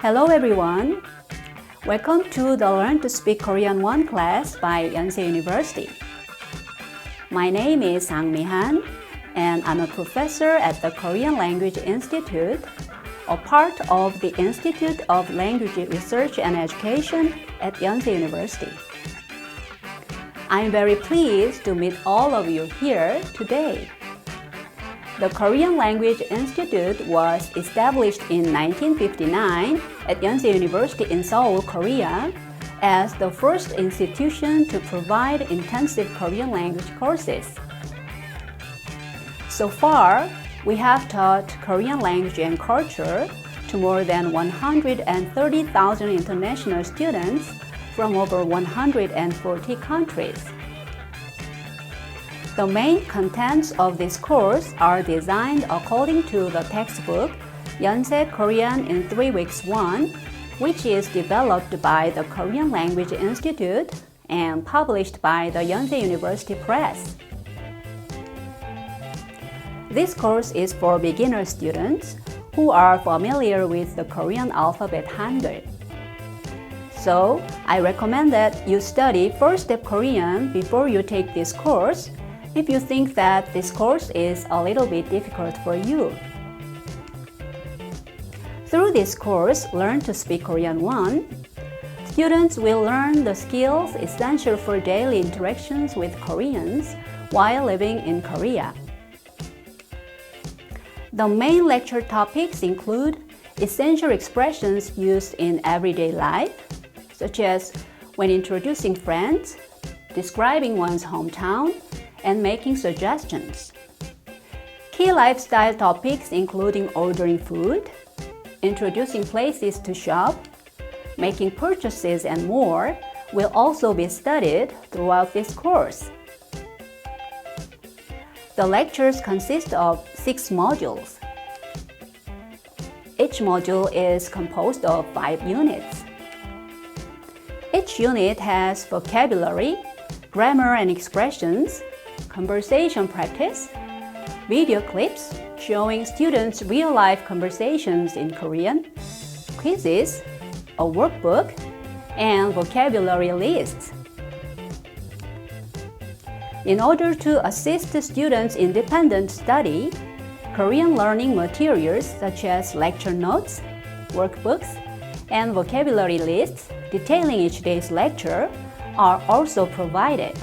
Hello everyone! Welcome to the Learn to Speak Korean 1 class by Yonsei University. My name is Han, and I'm a professor at the Korean Language Institute, a part of the Institute of Language Research and Education at Yonsei University. I'm very pleased to meet all of you here today. The Korean Language Institute was established in 1959 at Yonsei University in Seoul, Korea, as the first institution to provide intensive Korean language courses. So far, we have taught Korean language and culture to more than 130,000 international students from over 140 countries. The main contents of this course are designed according to the textbook Yonsei Korean in 3 Weeks 1, which is developed by the Korean Language Institute and published by the Yonsei University Press. This course is for beginner students who are familiar with the Korean alphabet Hangeul. So, I recommend that you study First Step Korean before you take this course if you think that this course is a little bit difficult for you. Through this course, Learn to Speak Korean 1, students will learn the skills essential for daily interactions with Koreans while living in Korea. The main lecture topics include essential expressions used in everyday life, such as when introducing friends, describing one's hometown, and making suggestions. Key lifestyle topics including ordering food, introducing places to shop, making purchases, and more will also be studied throughout this course. The lectures consist of 6 modules. Each module is composed of 5 units. Each unit has vocabulary, grammar and expressions, conversation practice, video clips showing students' real-life conversations in Korean, quizzes, a workbook, and vocabulary lists. In order to assist the students' independent study, Korean learning materials such as lecture notes, workbooks, and vocabulary lists detailing each day's lecture are also provided.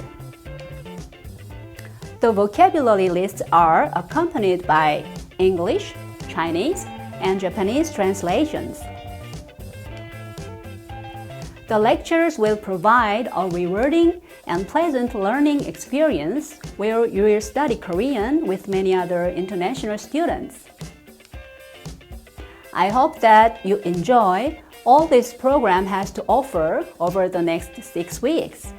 The vocabulary lists are accompanied by English, Chinese, and Japanese translations. The lectures will provide a rewarding and pleasant learning experience where you will study Korean with many other international students. I hope that you enjoy all this program has to offer over the next 6 weeks.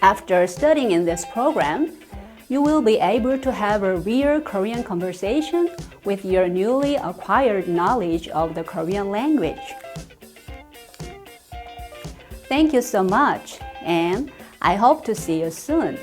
After studying in this program, you will be able to have a real Korean conversation with your newly acquired knowledge of the Korean language. Thank you so much, and I hope to see you soon.